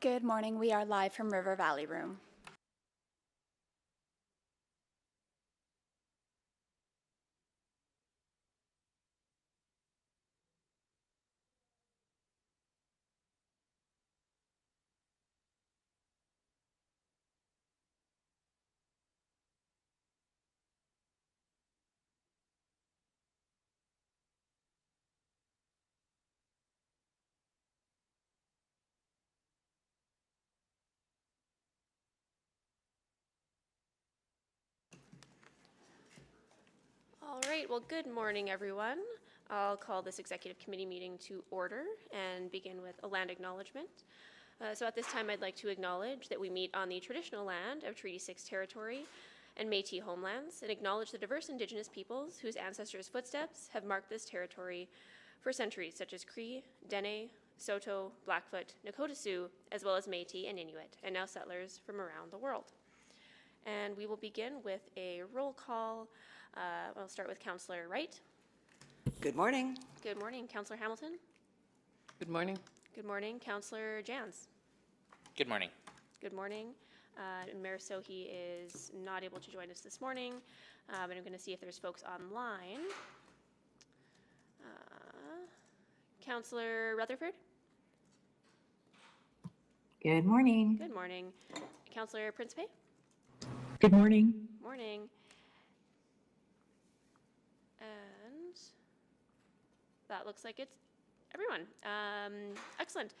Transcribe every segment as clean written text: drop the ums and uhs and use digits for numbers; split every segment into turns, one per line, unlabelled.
Good morning. We are live from River Valley Room.
All right, well, good morning, everyone. I'll call this executive committee meeting to order and begin with a land acknowledgement. So at this time, I'd like to acknowledge that we meet on the traditional land of Treaty 6 territory and Métis homelands, and acknowledge the diverse Indigenous peoples whose ancestors' footsteps have marked this territory for centuries, such as Cree, Dene, Saulteaux, Blackfoot, Nakota Sioux, as well as Métis and Inuit, and now settlers from around the world. And we will begin with a roll call. I'll start with Councillor Wright.
Good morning.
Good morning. Councillor Hamilton.
Good morning.
Good morning. Councillor Jans.
Good morning.
Good morning. Mayor Sohi is not able to join us this morning, and I'm going to see if there's folks online. Councillor Rutherford.
Good morning.
Good morning. Councillor Principe.
Good morning.
Morning. And that looks like it's everyone. Excellent.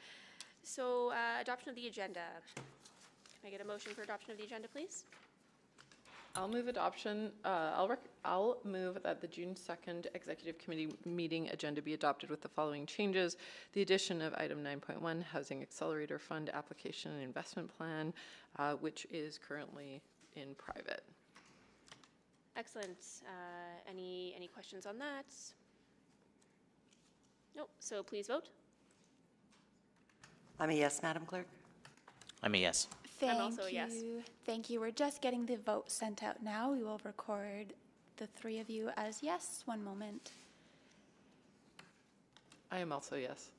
So adoption of the agenda. Can I get a motion for adoption of the agenda, please?
I'll move adoption. I'll move that the June 2nd Executive Committee meeting agenda be adopted with the following changes. The addition of item 9.1, Housing Accelerator Fund Application and Investment Plan, which is currently in private.
Excellent. Any questions on that? Nope. So please vote.
I'm a yes, Madam Clerk.
I'm a yes.
Thank
I'm also a
you.
yes.
Thank you. We're just getting the vote sent out now. We will record the three of you as yes. One moment.
I am also yes.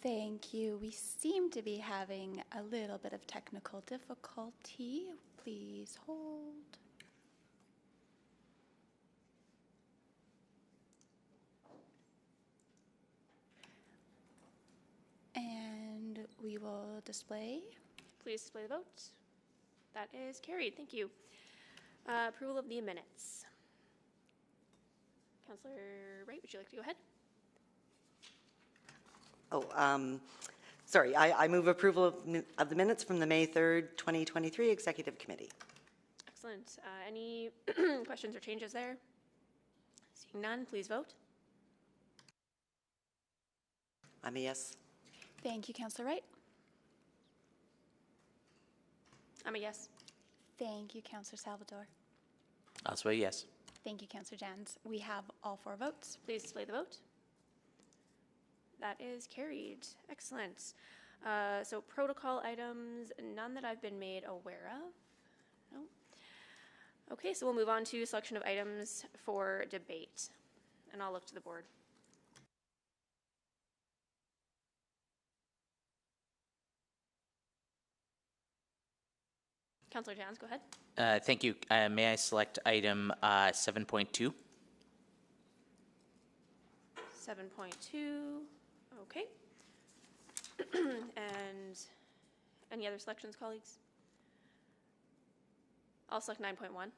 Thank you. We seem to be having a little bit of technical difficulty. Please hold. And we will display.
Please display the vote. That is carried. Thank you. Approval of the minutes. Councillor Wright, would you like to go ahead?
Sorry, I move approval of the minutes from the May 3rd, 2023 Executive Committee.
Excellent. Any questions or changes there? Seeing none, please vote.
I'm a yes.
Thank you, Councillor Wright.
I'm a yes.
Thank you, Councillor Salvador.
Also a yes.
Thank you, Councillor Jans. We have all four votes.
Please display the vote. That is carried. Excellent. So protocol items, none that I've been made aware of. No. Okay, so we'll move on to selection of items for debate. And I'll look to the board. Councillor Jans, go ahead.
Thank you. May I select item 7.2?
7.2. Okay. And any other selections, colleagues? I'll select 9.1.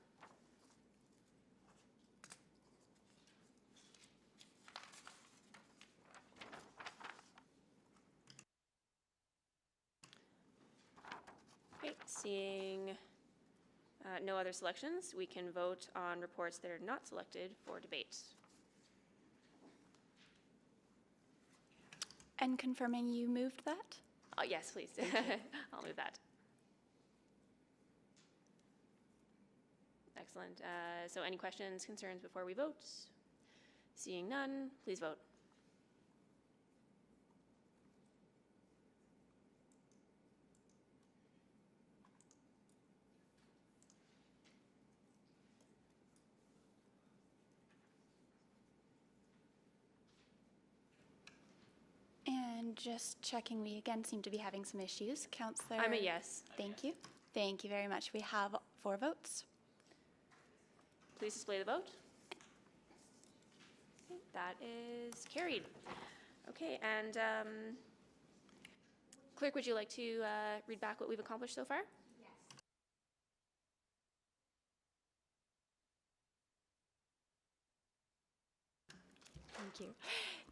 Okay, seeing no other selections, we can vote on reports that are not selected for debate.
And confirming you moved that?
Yes, please. I'll move that. Excellent. So any questions, concerns before we vote? Seeing none, please vote.
And just checking, we again seem to be having some issues. Councillor?
I'm a yes.
Thank you. Thank you very much. We have 4 votes.
Please display the vote. Okay, that is carried. Okay, and Clerk, would you like to read back what we've accomplished so far?
Thank you.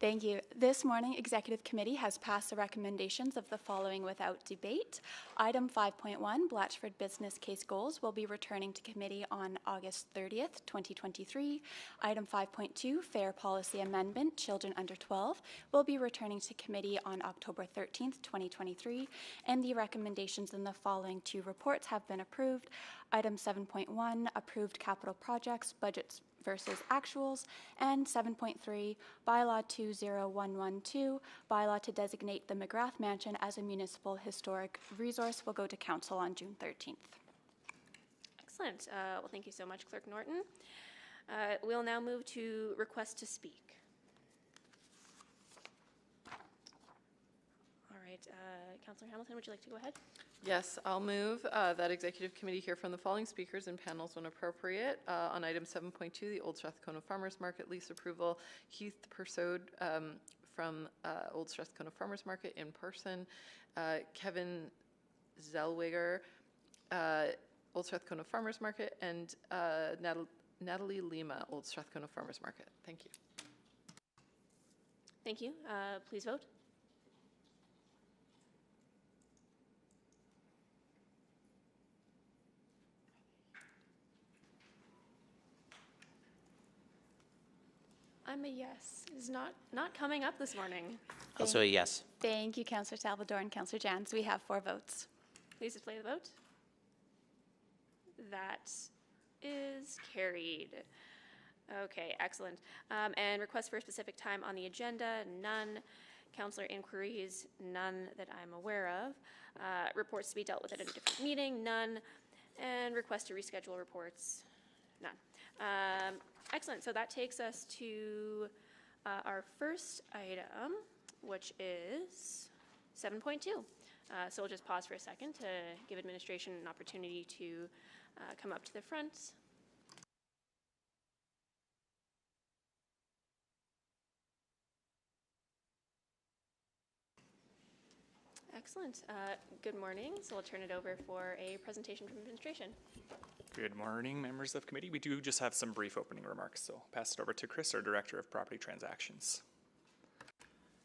Thank you. This morning, Executive Committee has passed the recommendations of the following without debate. Item 5.1, Blatchford Business Case Goals, will be returning to Committee on August 30th, 2023. Item 5.2, Fair Policy Amendment, Children Under 12, will be returning to Committee on October 13th, 2023. And the recommendations in the following 2 reports have been approved. Item 7.1, Approved Capital Projects, Budgets versus Actuals, and 7.3, Bylaw 20112, Bylaw to designate the McGrath Mansion as a municipal historic resource, will go to Council on June 13th.
Excellent. Well, thank you so much, Clerk Norton. We'll now move to request to speak. All right, Councillor Hamilton, would you like to go ahead?
Yes, I'll move that Executive Committee hear from the following speakers and panels when appropriate. On item 7.2, the Old Strathcona Farmers Market lease approval, Heath Persaud from Old Strathcona Farmers Market in person, Kevin Zellweger, Old Strathcona Farmers Market, and Natalie Lima, Old Strathcona Farmers Market. Thank you.
Thank you. Please vote. I'm a yes. It's not coming up this morning.
Also a yes.
Thank you, Councillor Salvador and Councillor Jans. We have 4 votes.
Please display the vote. That is carried. Okay, excellent. And requests for a specific time on the agenda, none. Councillor inquiries, none that I'm aware of. Reports to be dealt with at a different meeting, none. And request to reschedule reports, none. Excellent. So that takes us to our first item, which is 7.2. So we'll just pause for a second to give administration an opportunity to come up to the front. Excellent. Good morning. So we'll turn it over for a presentation from administration.
Good morning, members of committee. We do just have some brief opening remarks, so pass it over to Chris, our Director of Property Transactions.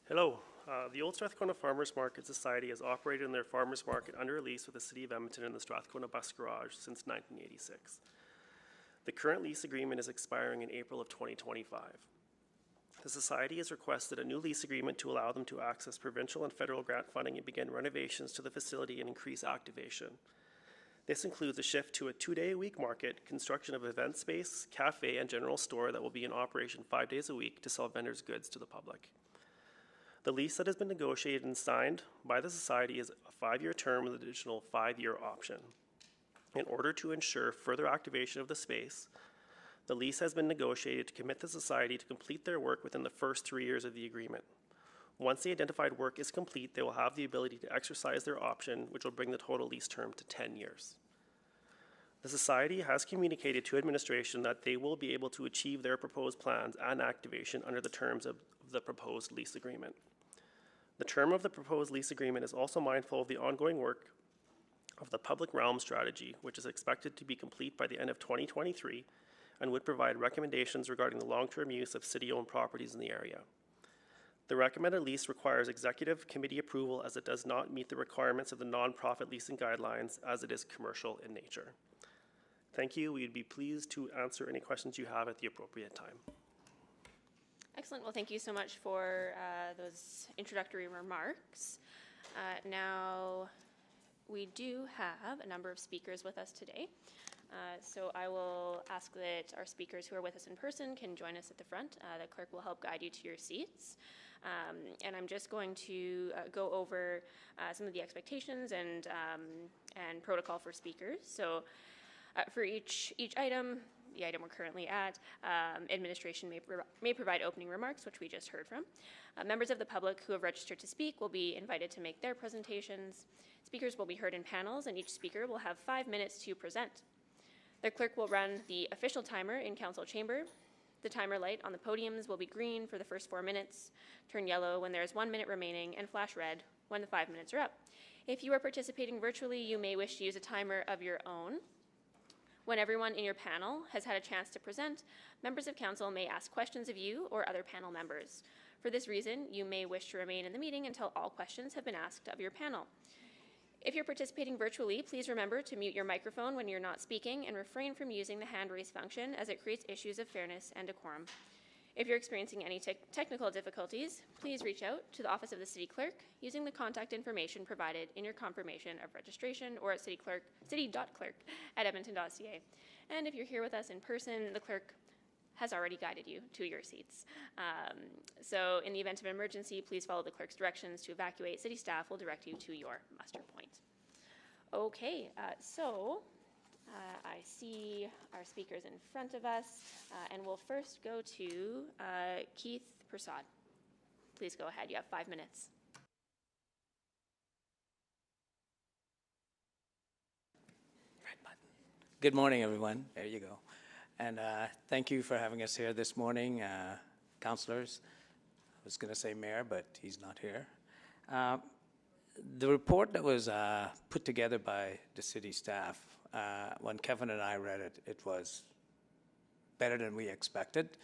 Hello. The Old Strathcona Farmers Market Society has operated in their farmers market under a lease with the City of Edmonton and the Strathcona Bus Garage since 1986. The current lease agreement is expiring in April of 2025. The Society has requested a new lease agreement to allow them to access provincial and federal grant funding and begin renovations to the facility and increase activation. This includes a shift to a 2-day-a-week market, construction of event space, cafe, and general store that will be in operation 5 days a week to sell vendors' goods to the public. The lease that has been negotiated and signed by the Society is a 5-year term with an additional 5-year option. In order to ensure further activation of the space, the lease has been negotiated to commit the Society to complete their work within the first 3 years of the agreement. Once the identified work is complete, they will have the ability to exercise their option, which will bring the total lease term to 10 years. The Society has communicated to administration that they will be able to achieve their proposed plans and activation under the terms of the proposed lease agreement. The term of the proposed lease agreement is also mindful of the ongoing work of the public realm strategy, which is expected to be complete by the end of 2023 and would provide recommendations regarding the long-term use of city-owned properties in the area. The recommended lease requires executive committee approval as it does not meet the requirements of the nonprofit leasing guidelines as it is commercial in nature. Thank you. We'd be pleased to answer any questions you have at the appropriate time.
Excellent. Well, thank you so much for those introductory remarks. Now, we do have a number of speakers with us today. So I will ask that our speakers who are with us in person can join us at the front. The clerk will help guide you to your seats. And I'm just going to go over some of the expectations and protocol for speakers. So for each item, the item we're currently at, administration may provide opening remarks, which we just heard from. Members of the public who have registered to speak will be invited to make their presentations. Speakers will be heard in panels, and each speaker will have 5 minutes to present. The clerk will run the official timer in council chamber. The timer light on the podiums will be green for the first 4 minutes, turn yellow when there is 1 minute remaining, and flash red when the 5 minutes are up. If you are participating virtually, you may wish to use a timer of your own. When everyone in your panel has had a chance to present, members of council may ask questions of you or other panel members. For this reason, you may wish to remain in the meeting until all questions have been asked of your panel. If you're participating virtually, please remember to mute your microphone when you're not speaking and refrain from using the hand raise function, as it creates issues of fairness and decorum. If you're experiencing any technical difficulties, please reach out to the Office of the City Clerk using the contact information provided in your confirmation of registration or at city.clerk@edmonton.ca. And if you're here with us in person, the clerk has already guided you to your seats. So in the event of an emergency, please follow the clerk's directions to evacuate. City staff will direct you to your muster point. Okay, I see our speakers in front of us, and we'll first go to Keith Prasad. Please go ahead, you have 5 minutes.
Good morning, everyone. There you go. And thank you for having us here this morning, councillors. I was going to say mayor, but he's not here. The report that was put together by the city staff, when Kevin and I read it, it was better than we expected.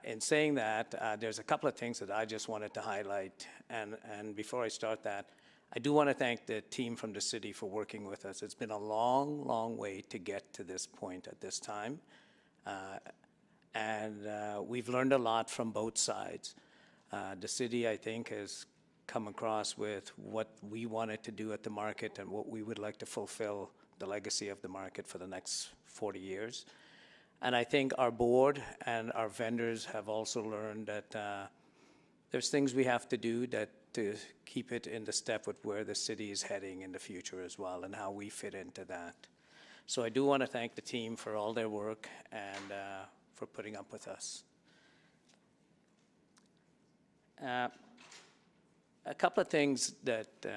In saying that, there's a couple of things that I just wanted to highlight. And before I start that, I do want to thank the team from the city for working with us. It's been a long, long way to get to this point at this time. We've learned a lot from both sides. The city, I think, has come across with what we wanted to do at the market and what we would like to fulfill the legacy of the market for the next 40 years. And I think our board and our vendors have also learned that there's things we have to do to keep it in the step with where the city is heading in the future as well and how we fit into that. So I do want to thank the team for all their work and for putting up with us. A couple of things that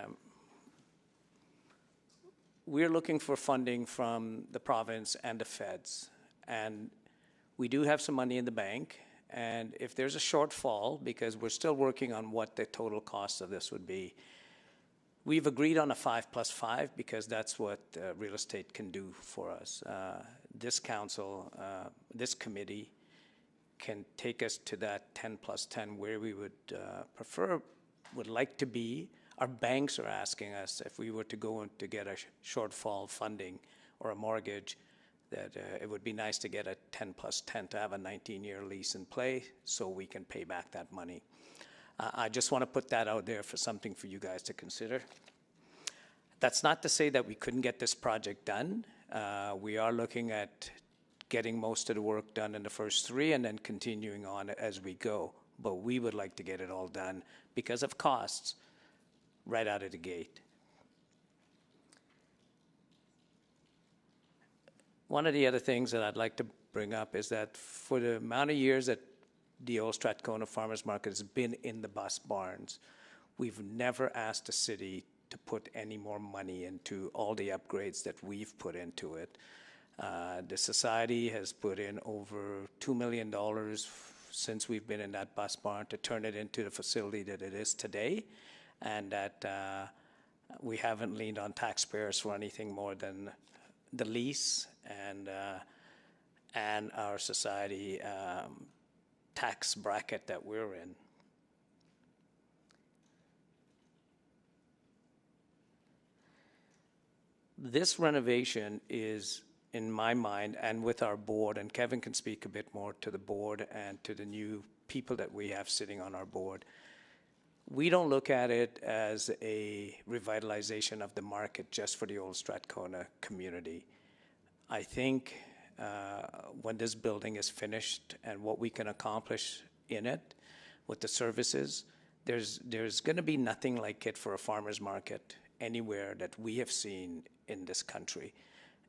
we're looking for funding from the province and the feds. And we do have some money in the bank. And if there's a shortfall, because we're still working on what the total cost of this would be, we've agreed on a 5+5 because that's what real estate can do for us. This council, this committee can take us to that 10+10 where we would would like to be. Our banks are asking us if we were to go in to get a shortfall funding or a mortgage, that it would be nice to get a 10+10 to have a 19-year lease in play so we can pay back that money. I just want to put that out there for something for you guys to consider. That's not to say that we couldn't get this project done. We are looking at getting most of the work done in the first 3 and then continuing on as we go. But we would like to get it all done because of costs right out of the gate. One of the other things that I'd like to bring up is that for the amount of years that the old Strathcona Farmers Market has been in the bus barns, we've never asked the city to put any more money into all the upgrades that we've put into it. The society has put in over $2 million since we've been in that bus barn to turn it into the facility that it is today, and that we haven't leaned on taxpayers for anything more than the lease and our society tax bracket that we're in. This renovation is, in my mind, and with our board, and Kevin can speak a bit more to the board and to the new people that we have sitting on our board, we don't look at it as a revitalization of the market just for the old Strathcona community. I think when this building is finished and what we can accomplish in it with the services, there's going to be nothing like it for a farmer's market anywhere that we have seen in this country.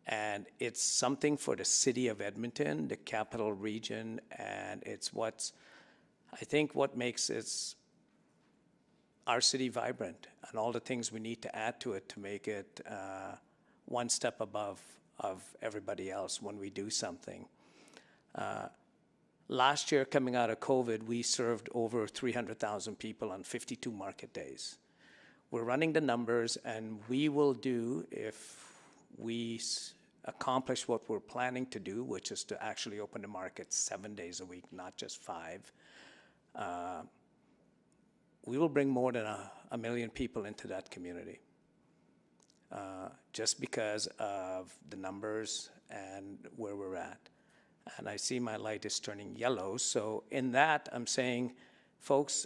And it's something for the city of Edmonton, the capital region, and it's I think what makes our city vibrant, and all the things we need to add to it to make it one step above of everybody else when we do something. Last year, coming out of COVID, we served over 300,000 people on 52 market days. We're running the numbers, and we will do, if we accomplish what we're planning to do, which is to actually open the market 7 days a week, not just 5, we will bring more than a million people into that community, just because of the numbers and where we're at. And I see my light is turning yellow. So in that, I'm saying, folks,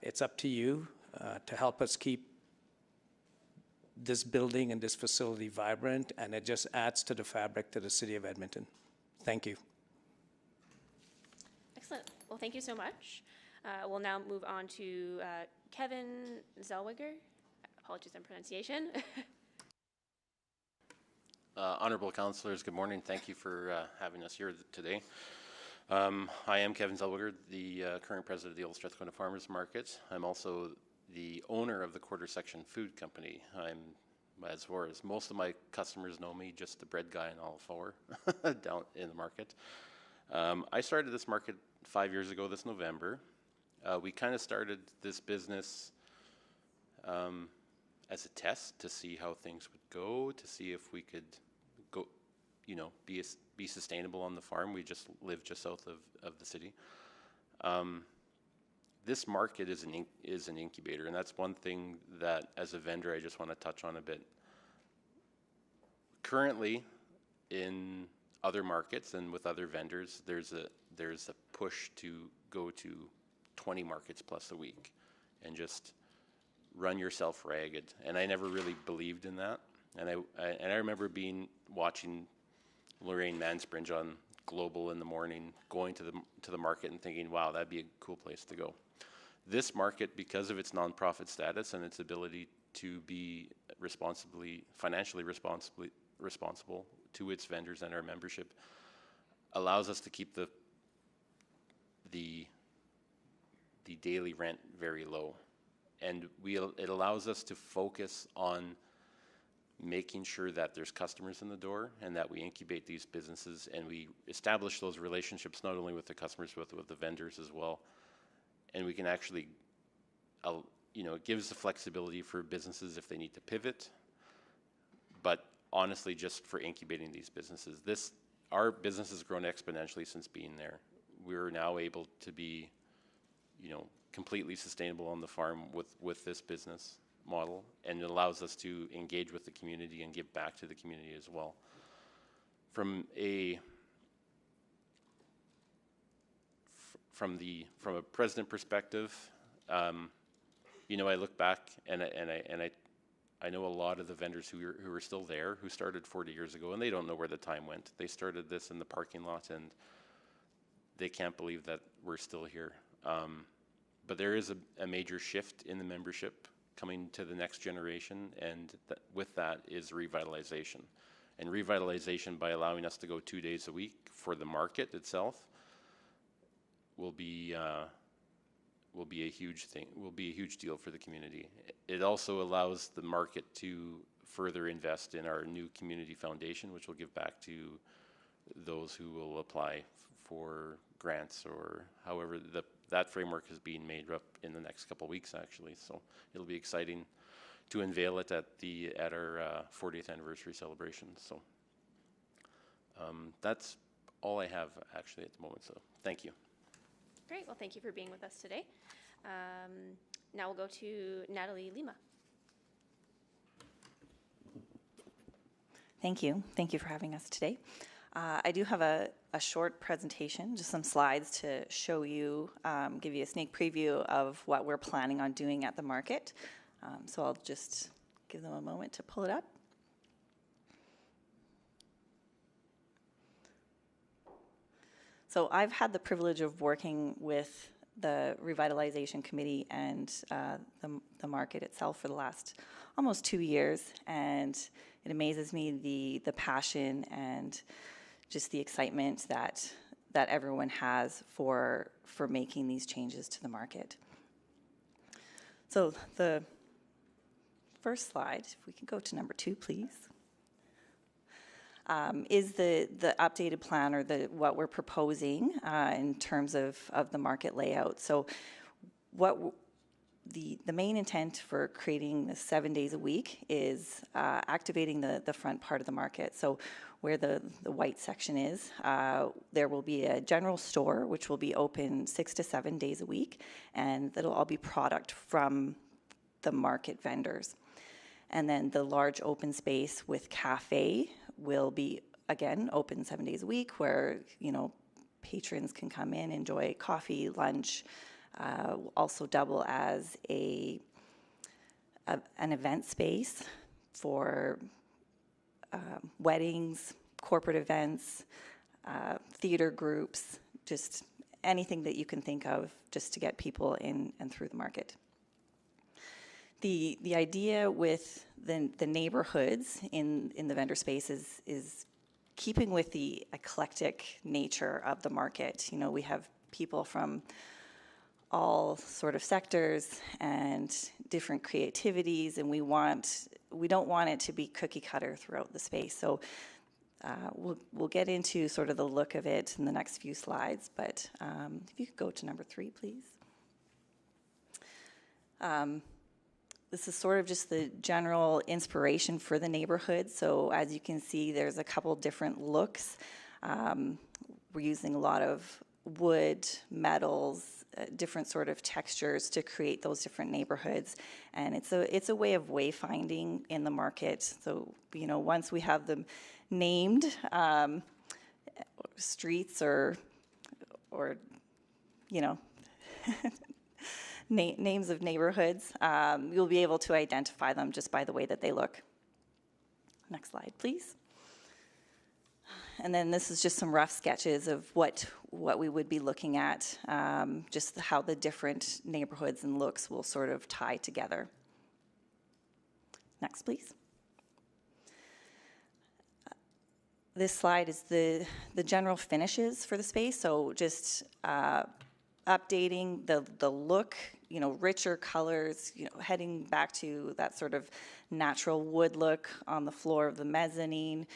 it's up to you to help us keep this building and this facility vibrant, and it just adds to the fabric to the city of Edmonton. Thank you.
Excellent. Well, thank you so much. We'll now move on to Kevin Zellweger. Apologies on pronunciation.
Honorable councillors, good morning. Thank you for having us here today. I am Kevin Zellweger, the current president of the Old Strathcona Farmers Market. I'm also the owner of the Quarter Section Food Company. I'm, as far as most of my customers know me, just the bread guy in all four down in the market. I started this market 5 years ago this November. We kind of started this business as a test to see how things would go, to see if we could go, be sustainable on the farm. We just live just south of the city. This market is an incubator, and that's one thing that, as a vendor, I just want to touch on a bit. Currently, in other markets and with other vendors, there's a push to go to 20 markets plus a week and just run yourself ragged. And I never really believed in that. And I remember watching Lorraine Mansbridge on Global in the morning, going to the market and thinking, wow, that'd be a cool place to go. This market, because of its nonprofit status and its ability to be financially responsible to its vendors and our membership, allows us to keep the daily rent very low. And it allows us to focus on making sure that there's customers in the door and that we incubate these businesses and we establish those relationships not only with the customers but with the vendors as well. And we can actually, it gives the flexibility for businesses if they need to pivot, but honestly, just for incubating these businesses. Our business has grown exponentially since being there. We're now able to be, completely sustainable on the farm with this business model, and it allows us to engage with the community and give back to the community as well. From a president perspective, I look back and I know a lot of the vendors who are still there, who started 40 years ago, and they don't know where the time went. They started this in the parking lot, and they can't believe that we're still here. But there is a major shift in the membership coming to the next generation, and with that is revitalization. And revitalization, by allowing us to go 2 days a week for the market itself, will be a huge thing. Will be a huge deal for the community. It also allows the market to further invest in our new community foundation, which will give back to those who will apply for grants or however that framework is being made up in the next couple of weeks, actually. So it'll be exciting to unveil it at our 40th anniversary celebration. So that's all I have actually at the moment. So thank you.
Great. Well, thank you for being with us today. Now we'll go to Natalie Lima.
Thank you. Thank you for having us today. I do have a short presentation, just some slides to show you, give you a sneak preview of what we're planning on doing at the market. So I'll just give them a moment to pull it up. So I've had the privilege of working with the Revitalization Committee and the market itself for the last almost 2 years, and it amazes me the passion and just the excitement that everyone has for making these changes to the market. So the first slide, if we can go to number 2, please, is the updated plan, or what we're proposing in terms of the market layout. So what the main intent for creating the 7 days a week is activating the front part of the market. So where the white section is, there will be a general store which will be open 6 to 7 days a week, and that'll all be product from the market vendors. And then the large open space with cafe will be, again, open 7 days a week, where, you know, patrons can come in, enjoy coffee, lunch, also double as an event space for weddings, corporate events, theater groups, just anything that you can think of just to get people in and through the market. The idea with the neighborhoods in the vendor space is keeping with the eclectic nature of the market. You know, we have people from all sort of sectors and different creativities, and we don't want it to be cookie cutter throughout the space. So we'll get into sort of the look of it in the next few slides, but if you could go to number 3, please. This is sort of just the general inspiration for the neighborhood. So as you can see, there's a couple different looks. We're using a lot of wood, metals, different sort of textures to create those different neighborhoods. And it's a way of wayfinding in the market. So, you know, once we have them named streets or you know, names of neighborhoods, you'll be able to identify them just by the way that they look. Next slide, please. And then this is just some rough sketches of what we would be looking at, just how the different neighborhoods and looks will sort of tie together. Next, please. This slide is the general finishes for the space, so just updating the look, you know, richer colors, you know, heading back to that sort of natural wood look on the floor of the mezzanine,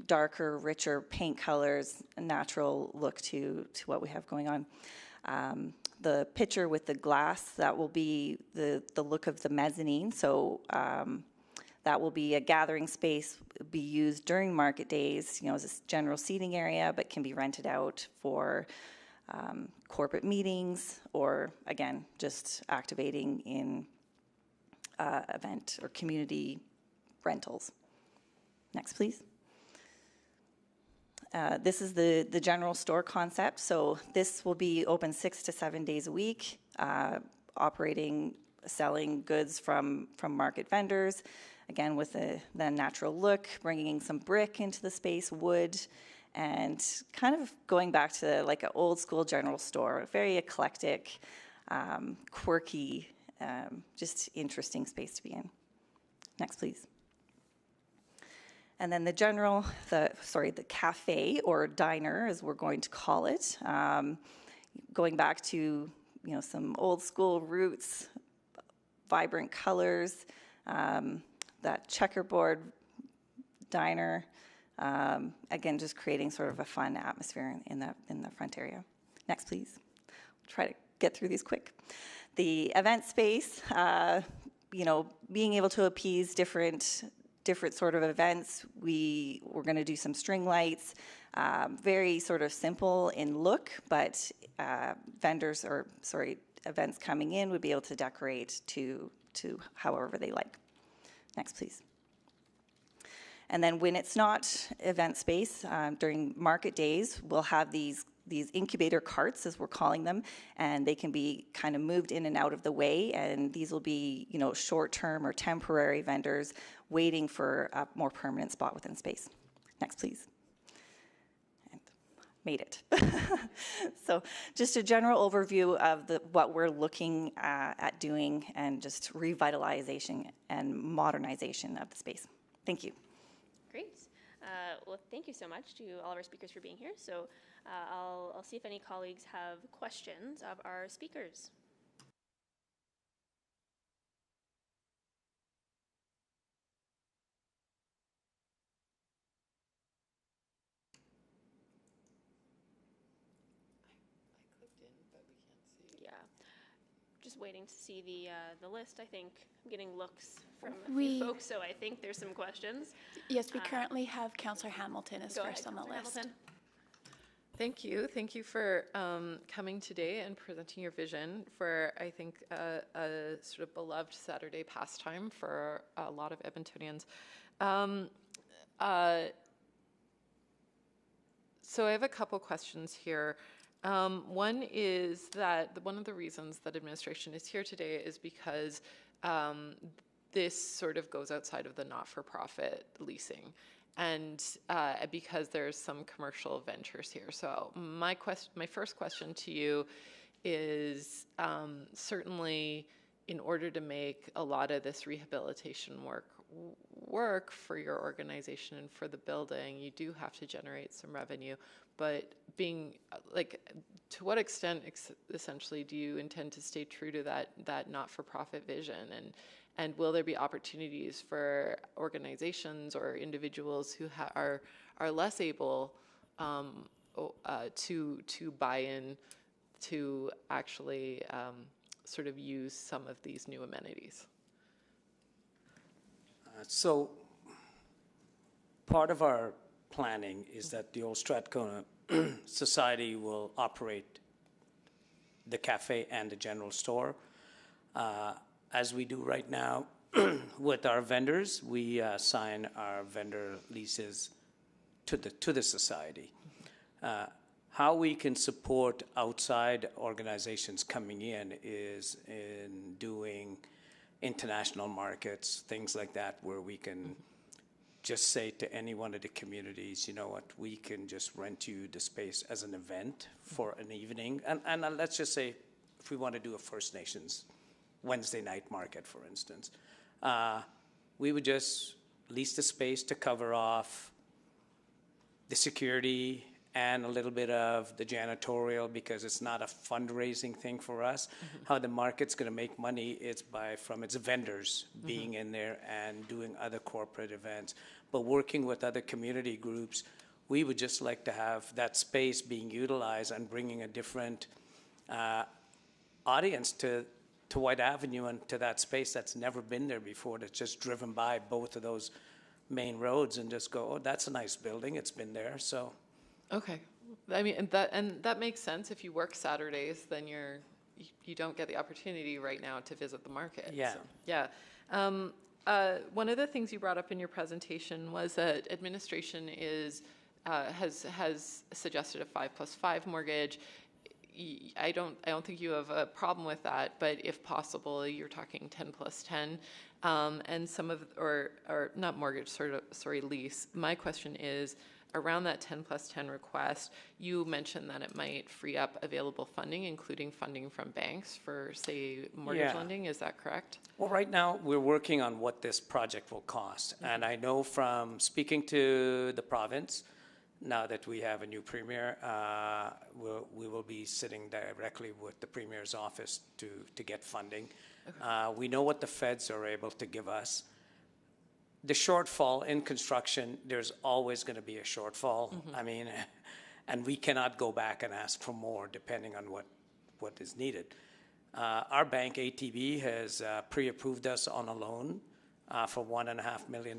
darker, richer paint colors, a natural look to what we have going on. The picture with the glass, that will be the look of the mezzanine. So that will be a gathering space, be used during market days, you know, as a general seating area, but can be rented out for corporate meetings, or again, just activating in event or community rentals. Next, please. This is the general store concept. So this will be open 6 to 7 days a week, selling goods from market vendors, again with the natural look, bringing some brick into the space, wood, and kind of going back to like an old school general store, very eclectic, quirky, just interesting space to be in. Next, please. And then the cafe or diner, as we're going to call it, going back to, you know, some old school roots, vibrant colors, that checkerboard diner, again, just creating sort of a fun atmosphere in the front area. Next, please. I'll try to get through these quick. The event space, you know, being able to appease different sort of events. We're going to do some string lights, very sort of simple in look, but events coming in would be able to decorate to however they like. Next, please. And then when it's not event space, during market days, we'll have these incubator carts, as we're calling them, and they can be kind of moved in and out of the way, and these will be, you know, short-term or temporary vendors waiting for a more permanent spot within space. Next, please. And made it. So just a general overview of what we're looking at doing, and just revitalization and modernization of the space. Thank you.
Great. Well, thank you so much to all of our speakers for being here. So I'll see if any colleagues have questions of our speakers. Yeah, just waiting to see the list. I think I'm getting looks from a few folks, so I think there's some questions.
Yes, we currently have Councillor Hamilton as first on the
Councillor
list.
Hamilton.
Thank you. Thank you for coming today and presenting your vision for, I think, a sort of beloved Saturday pastime for a lot of Edmontonians. So I have a couple questions here. One is that one of the reasons that administration is here today is because this sort of goes outside of the not-for-profit leasing, and because there's some commercial ventures here. So my first question to you is certainly in order to make a lot of this rehabilitation work for your organization and for the building, you do have to generate some revenue. But being to what extent essentially do you intend to stay true to that not-for-profit vision, and will there be opportunities for organizations or individuals who are less able to buy in to actually sort of use some of these new amenities?
So part of our planning is that the Old Strathcona Society will operate the cafe and the general store. As we do right now with our vendors, we sign our vendor leases to the society. How we can support outside organizations coming in is in doing international markets, things like that, where we can just say to any one of the communities, you know what, we can just rent you the space as an event for an evening. And let's just say if we want to do a First Nations Wednesday night market, for instance, we would just lease the space to cover off the security and a little bit of the janitorial, because it's not a fundraising thing for us. How the market's going to make money is from its vendors being in there and doing other corporate events. But working with other community groups, we would just like to have that space being utilized and bringing a different audience to White Avenue and to that space that's never been there before, that's just driven by both of those main roads and just go, oh, that's a nice building, it's been there, so.
Okay, I mean, and that makes sense. If you work Saturdays, then you don't get the opportunity right now to visit the market.
Yeah.
So, yeah. One of the things you brought up in your presentation was that administration has suggested a 5+5 mortgage. I don't think you have a problem with that, but if possible, you're talking 10+10, and some of or not mortgage, sorry, lease. My question is, around that 10+10 request, you mentioned that it might free up available funding, including funding from banks for, say, mortgage lending. Is that correct?
Well, right now, we're working on what this project will cost. And I know from speaking to the province, now that we have a new premier, we will be sitting directly with the premier's office to get funding. Okay. We know what the feds are able to give us. The shortfall in construction, there's always going to be a shortfall. I mean, and we cannot go back and ask for more depending on what is needed. Our bank, ATB, has pre-approved us on a loan for $1.5 million.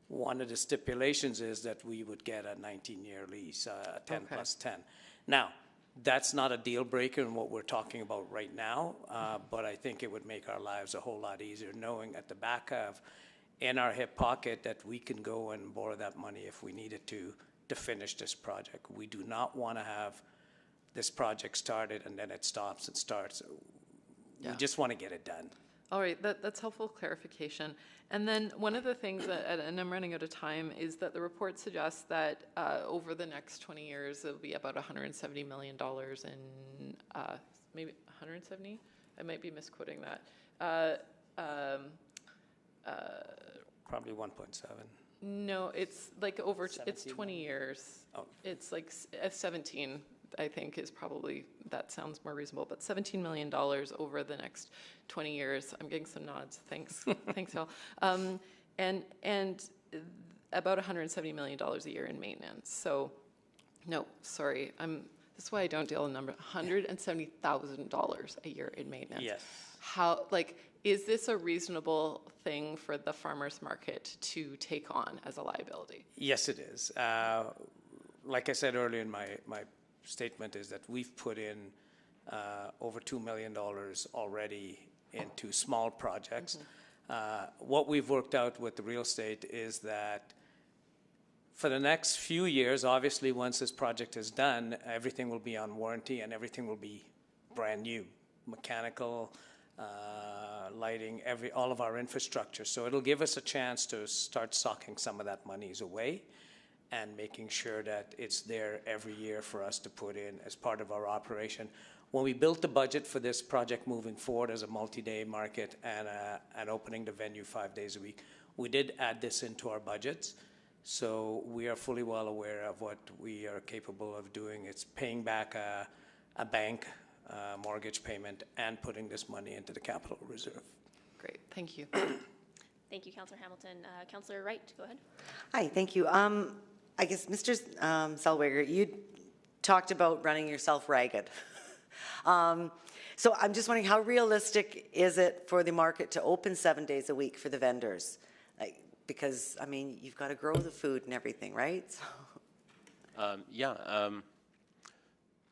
One of the stipulations is that we would get a 19-year lease, 10+10. Now, that's not a deal breaker in what we're talking about right now, but I think it would make our lives a whole lot easier knowing at the back of in our hip pocket that we can go and borrow that money if we needed to finish this project. We do not want to have this project started and then it stops and starts. Yeah. We just want to get it done.
All right, that's helpful clarification. And then one of the things that, and I'm running out of time, is that the report suggests that over the next 20 years, it'll be about $170 million in, maybe 170? I might be misquoting that.
Probably 1.7.
No, it's like it's
17
20 years.
Oh.
It's like 17, I think is probably, that sounds more reasonable, but $17 million over the next 20 years. I'm getting some nods. Thanks. Thanks, Al. And about $170 million a year in maintenance. So, no, sorry. That's why I don't deal in number. $170,000 a year in maintenance.
Yes.
How, like, is this a reasonable thing for the farmers market to take on as a liability?
Yes, it is. Like I said earlier in my statement, is that we've put in over $2 million already into small projects. What we've worked out with the real estate is that for the next few years, obviously, once this project is done, everything will be on warranty and everything will be brand new, mechanical, lighting, all of our infrastructure. So it'll give us a chance to start socking some of that monies away and making sure that it's there every year for us to put in as part of our operation. When we built the budget for this project moving forward as a multi-day market and opening the venue 5 days a week, we did add this into our budgets. So we are fully well aware of what we are capable of doing. It's paying back a bank mortgage payment and putting this money into the capital reserve.
Great, thank you.
Thank you, Councillor Hamilton. Councillor Wright, go ahead.
Hi, thank you. I guess, Mr. Zellweger, you talked about running yourself ragged. So I'm just wondering, how realistic is it for the market to open 7 days a week for the vendors? Because, I mean, you've got to grow the food and everything, right?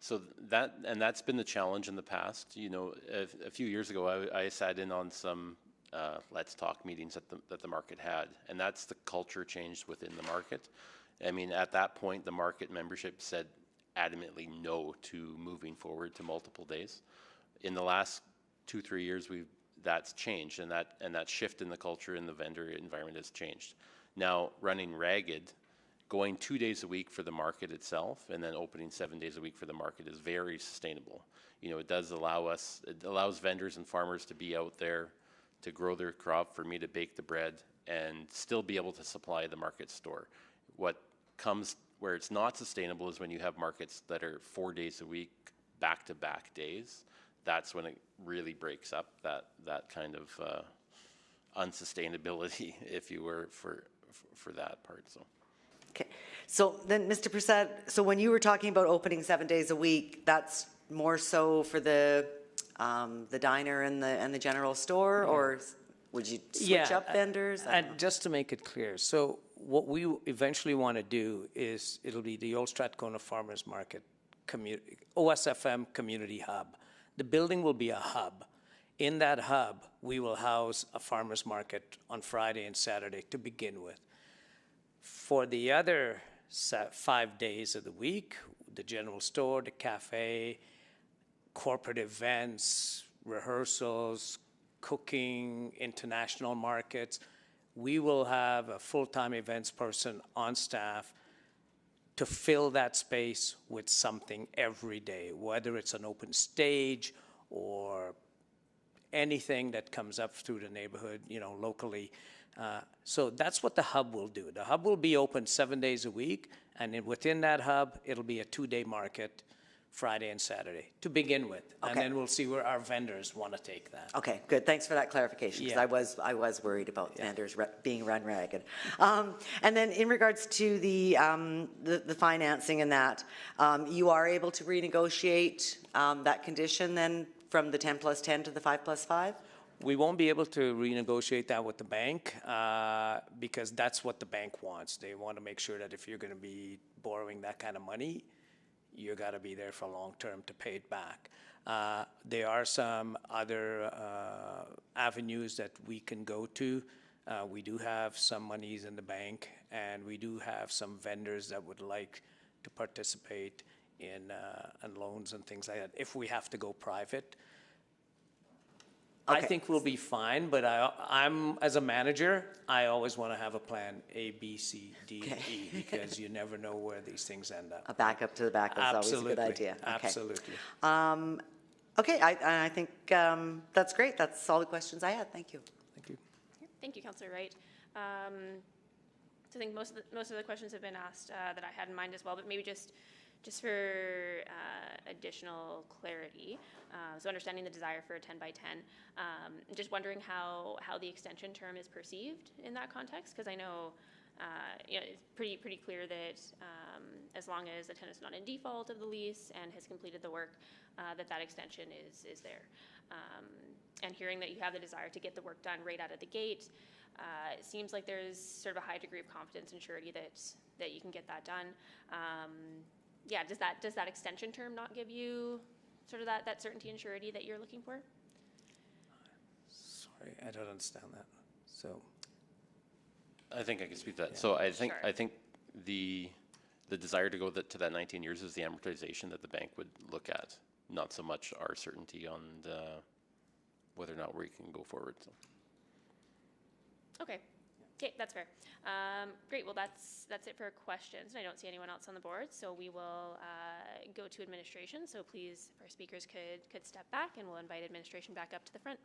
So that's been the challenge in the past. You know, a few years ago, I sat in on some Let's Talk meetings that the market had, and that's the culture changed within the market. I mean, at that point, the market membership said adamantly no to moving forward to multiple days. In the last 2-3 years, that's changed, and that shift in the culture in the vendor environment has changed. Now, running ragged, going 2 days a week for the market itself, and then opening 7 days a week for the market is very sustainable. You know, it allows vendors and farmers to be out there to grow their crop, for me to bake the bread, and still be able to supply the market store. What comes where it's not sustainable is when you have markets that are 4 days a week, back-to-back days. That's when it really breaks up that kind of unsustainability, if you were, for that part. So.
Okay. So then, Mr. Prasad, so when you were talking about opening 7 days a week, that's more so for the diner and the general store, or would you switch up vendors?
And just to make it clear, so what we eventually want to do is it'll be the Old Strathcona Farmers Market OSFM Community Hub. The building will be a hub. In that hub, we will house a farmers market on Friday and Saturday to begin with. For the other 5 days of the week, the general store, the cafe, corporate events, rehearsals, cooking, international markets, we will have a full-time events person on staff to fill that space with something every day, whether it's an open stage or anything that comes up through the neighborhood, you know, locally. So that's what the hub will do. The hub will be open 7 days a week, and within that hub, it'll be a 2-day market, Friday and Saturday, to begin with.
Okay.
And then we'll see where our vendors want to take that.
Okay, good. Thanks for that clarification, because I was worried about vendors being run ragged. And then in regards to the financing and that, you are able to renegotiate that condition then from the 10+10 to the 5+5?
We won't be able to renegotiate that with the bank because that's what the bank wants. They want to make sure that if you're going to be borrowing that kind of money, you got to be there for long term to pay it back. There are some other avenues that we can go to. We do have some monies in the bank, and we do have some vendors that would like to participate in loans and things like that if we have to go private.
Okay.
I think we'll be fine, but I'm as a manager, I always want to have a plan A, B, C, D, E, because you never know where these things end up.
A backup to the backup is always a good idea. Okay.
Absolutely.
Okay, I think that's great. That's all the questions I had. Thank you.
Thank you.
Thank you, Councillor Wright. So I think most of the questions have been asked that I had in mind as well, but maybe just for additional clarity, so understanding the desire for a 10 by 10, just wondering how the extension term is perceived in that context, because I know, it's pretty clear that as long as the tenant's not in default of the lease and has completed the work, that extension is there. And hearing that you have the desire to get the work done right out of the gate, it seems like there's sort of a high degree of confidence and surety that you can get that done. Yeah, does that extension term not give you sort of that certainty and surety that you're looking for?
Sorry, I don't understand that. So,
I think I can speak to that. So
Sure.
I think the desire to go to that 19 years is the amortization that the bank would look at, not so much our certainty on whether or not we can go forward. So.
Okay. Okay, that's fair. Great. Well, that's it for questions. I don't see anyone else on the board, so we will go to administration. So please, if our speakers could step back, and we'll invite administration back up to the front.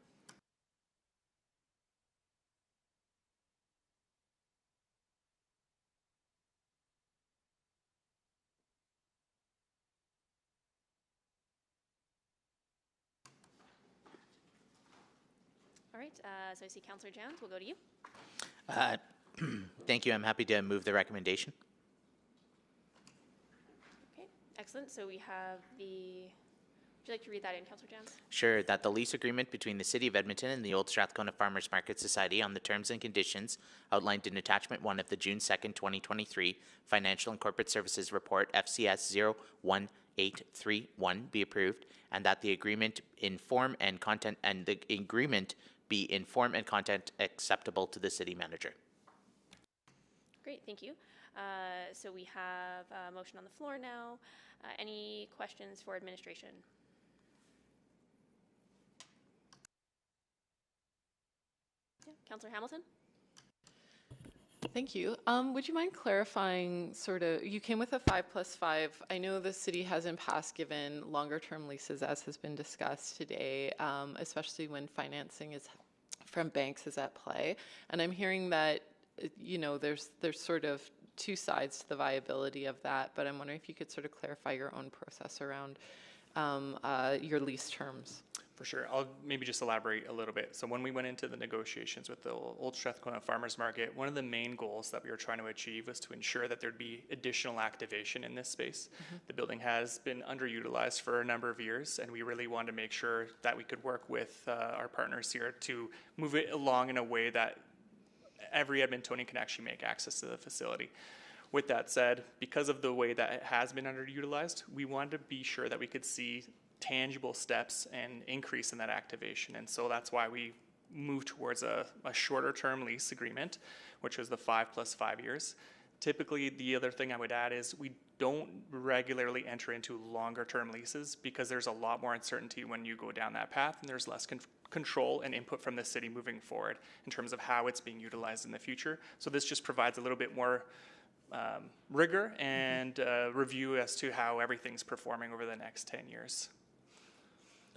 All right. So I see Councillor Jans. We'll go to you.
Thank you. I'm happy to move the recommendation.
Okay, excellent. So we have the, would you like to read that in, Councillor Jans?
Sure, that the lease agreement between the City of Edmonton and the Old Strathcona Farmers Market Society on the terms and conditions outlined in Attachment 1 of the June 2nd, 2023 Financial and Corporate Services Report FCS 01831 be approved, and that the agreement in form and content be in form and content acceptable to the City Manager.
Great, thank you. So we have a motion on the floor now. Any questions for administration? Yeah, Councillor Hamilton?
Thank you. Would you mind clarifying sort of, you came with a 5+5. I know the city has in past given longer term leases, as has been discussed today, especially when financing is from banks is at play. And I'm hearing that, there's sort of two sides to the viability of that, but I'm wondering if you could sort of clarify your own process around your lease terms.
For sure. I'll maybe just elaborate a little bit. So when we went into the negotiations with the Old Strathcona Farmers Market, one of the main goals that we were trying to achieve was to ensure that there'd be additional activation in this space. Mm-hmm. The building has been underutilized for a number of years, and we really wanted to make sure that we could work with our partners here to move it along in a way that every Edmontonian can actually make access to the facility. With that said, because of the way that it has been underutilized, we wanted to be sure that we could see tangible steps and increase in that activation. And so that's why we moved towards a shorter term lease agreement, which was the 5+5 years. Typically, the other thing I would add is we don't regularly enter into longer term leases because there's a lot more uncertainty when you go down that path, and there's less control and input from the city moving forward in terms of how it's being utilized in the future. So this just provides a little bit more rigor and review as to how everything's performing over the next 10 years.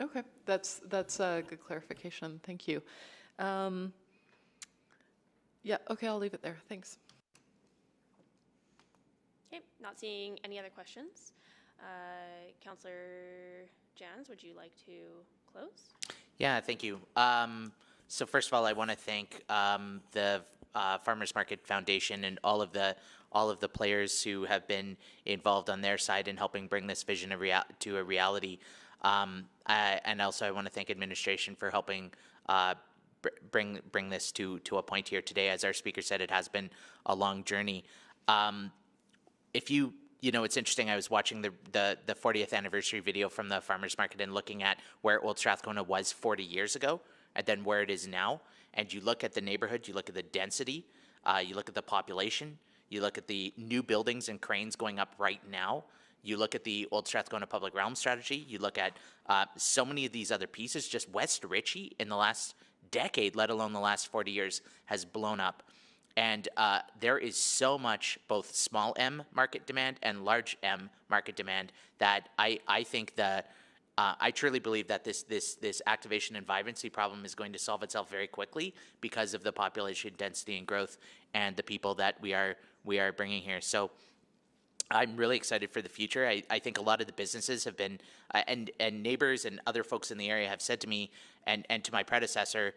Okay, that's a good clarification. Thank you. Yeah, okay, I'll leave it there. Thanks.
Okay, not seeing any other questions. Councillor Jans, would you like to close?
Yeah, thank you. So first of all, I want to thank the Farmers Market Foundation and all of the players who have been involved on their side in helping bring this vision to a reality. And also I want to thank administration for helping bring this to a point here today. As our speaker said, it has been a long journey. If it's interesting, I was watching the 40th anniversary video from the farmers market and looking at where Old Strathcona was 40 years ago and then where it is now. And you look at the neighborhood, you look at the density, you look at the population, you look at the new buildings and cranes going up right now. You look at the Old Strathcona Public Realm strategy. You look at so many of these other pieces. Just West Ritchie in the last decade, let alone the last 40 years, has blown up. And there is so much both small M market demand and large M market demand that I think the I truly believe that this activation and vibrancy problem is going to solve itself very quickly because of the population density and growth and the people that we are bringing here. So I'm really excited for the future. I think a lot of the businesses have been, and neighbors and other folks in the area have said to me and to my predecessor,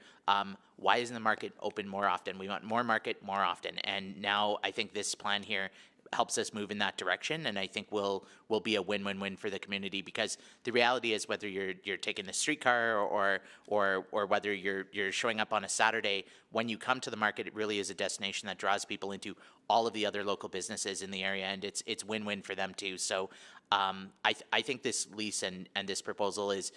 why isn't the market open more often? We want more market more often. And now I think this plan here helps us move in that direction, and I think will be a win-win-win for the community, because the reality is whether you're taking the streetcar or whether you're showing up on a Saturday, when you come to the market, it really is a destination that draws people into all of the other local businesses in the area, and it's win-win for them too. So I think this lease and this proposal is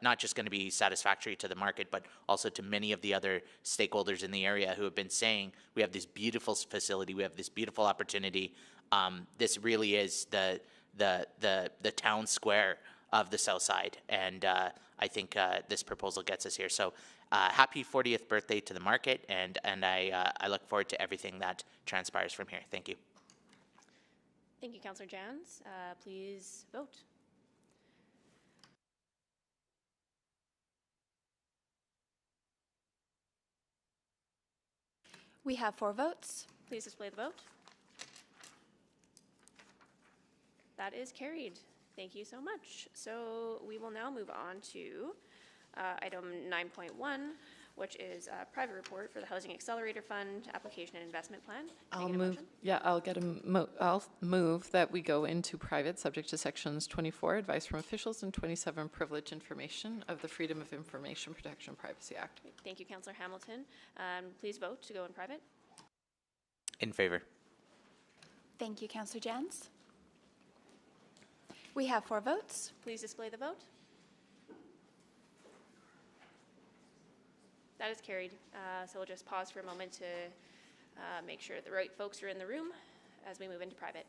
not just going to be satisfactory to the market, but also to many of the other stakeholders in the area who have been saying, we have this beautiful facility, we have this beautiful opportunity. This really is the town square of the South Side, and I think this proposal gets us here. So happy 40th birthday to the market, and I look forward to everything that transpires from here. Thank you.
Thank you, Councillor Jans. Please vote.
We have 4 votes.
Please display the vote. That is carried. Thank you so much. So we will now move on to item 9.1, which is a private report for the Housing Accelerator Fund application and investment plan. Can I get a motion?
I'll move that we go into private, subject to sections 24, advice from officials, and 27, privilege information of the Freedom of Information Protection Privacy Act.
Thank you, Councillor Hamilton. Please vote to go in private.
In favor.
Thank you, Councillor Jans. We have 4 votes.
Please display the vote. That is carried. So we'll just pause for a moment to make sure the right folks are in the room as we move into private.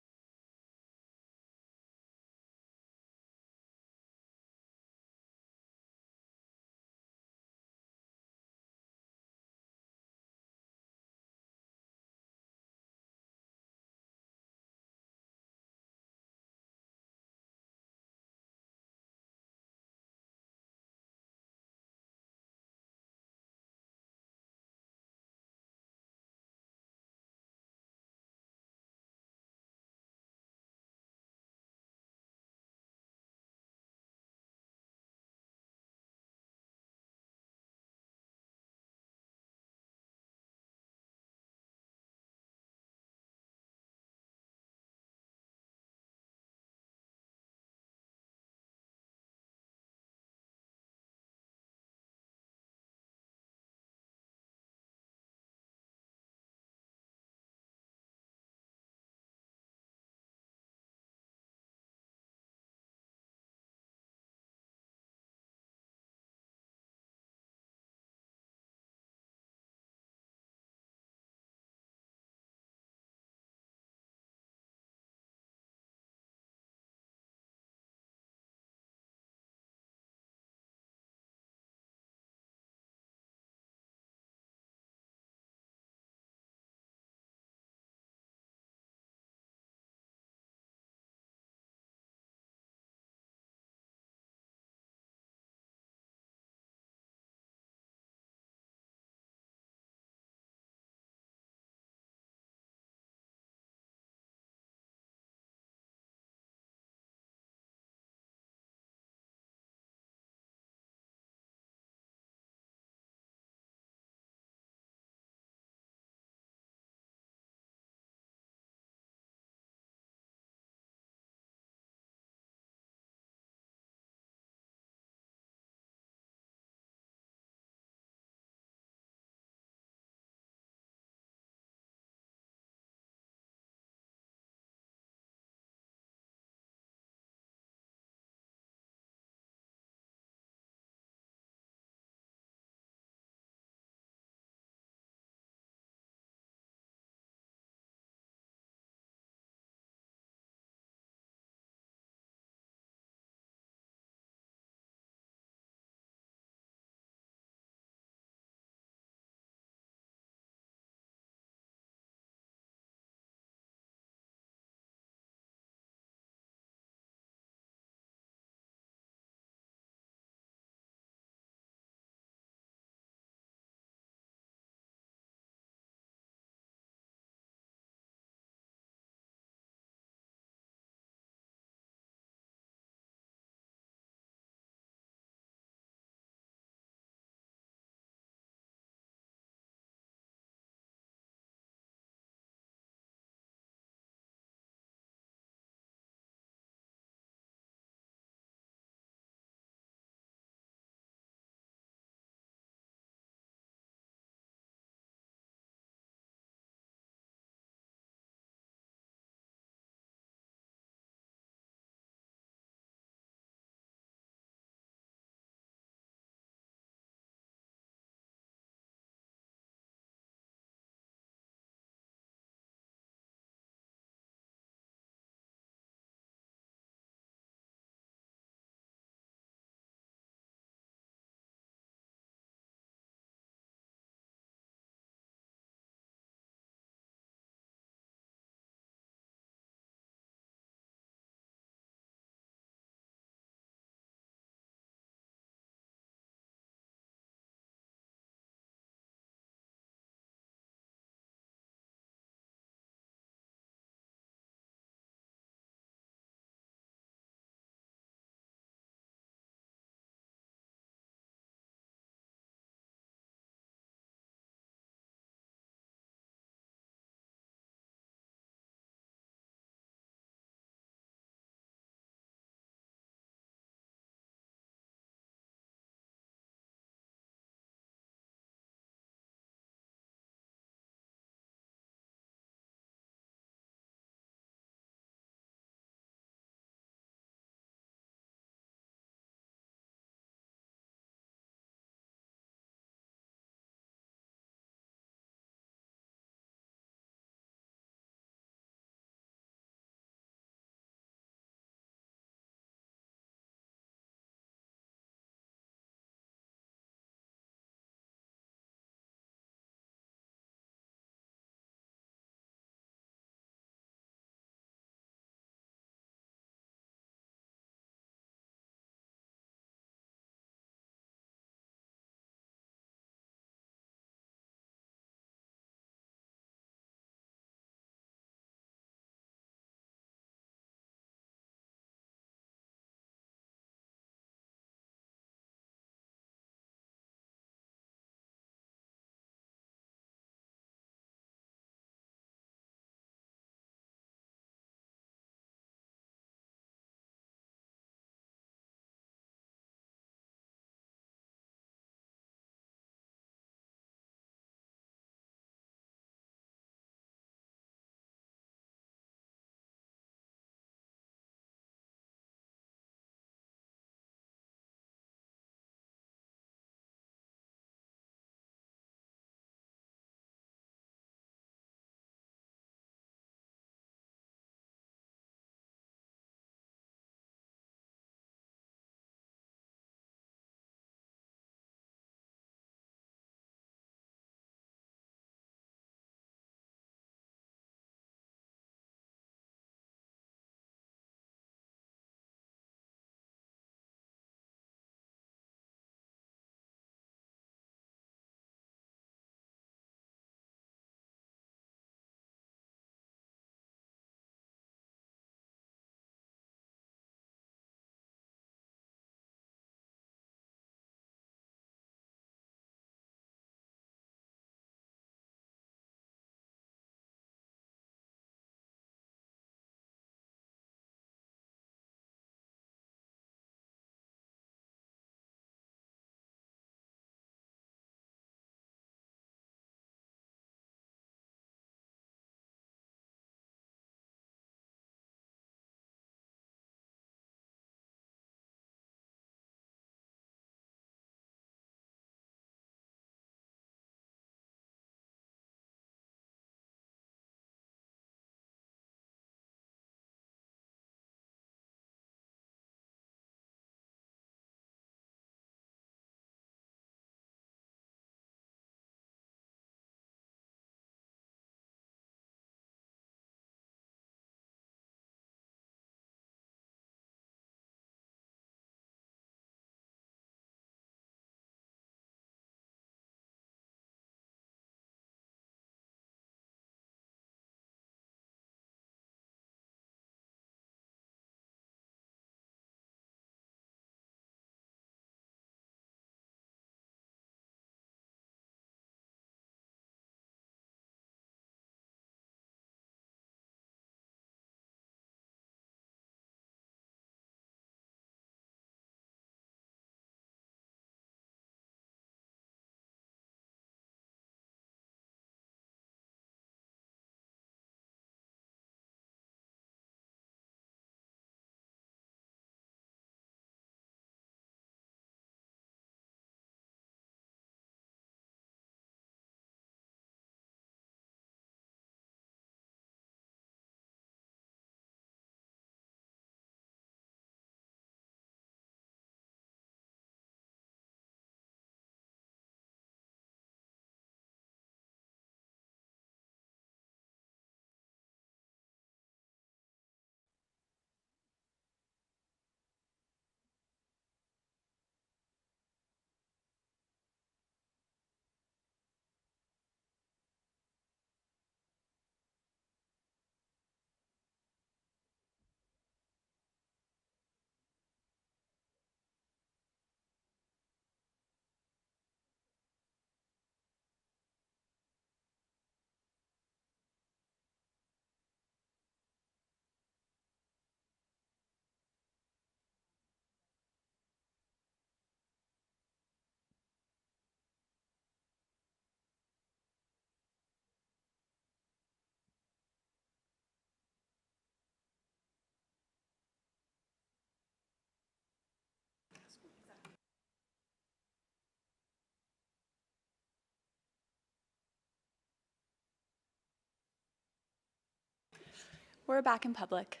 We're back in public.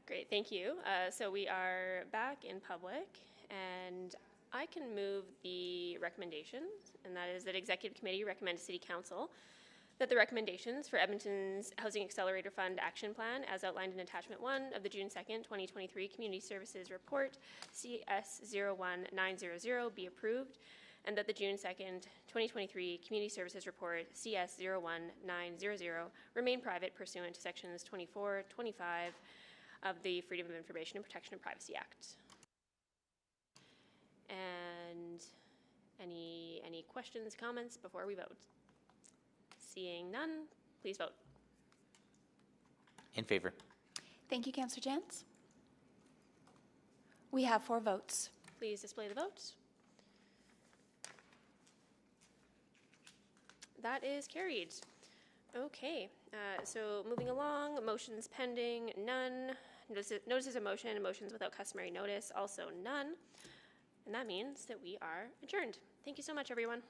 Great, thank you. So we are back in public, and I can move the recommendations, and that is that Executive Committee recommends City Council that the recommendations for Edmonton's Housing Accelerator Fund Action Plan, as outlined in Attachment 1 of the June 2nd, 2023 Community Services Report, CS01900, be approved, and that the June 2nd, 2023 Community Services Report, CS01900, remain private pursuant to Sections 24, 25 of the Freedom of Information and Protection of Privacy Act. And any questions, comments before we vote? Seeing none, please vote.
In favor.
Thank you, Councillor Jantz. We have 4 votes.
Please display the votes. That is carried. Okay, so moving along, motions pending, none. Notices of motion and motions without customary notice, also none. And that means that we are adjourned. Thank you so much, everyone.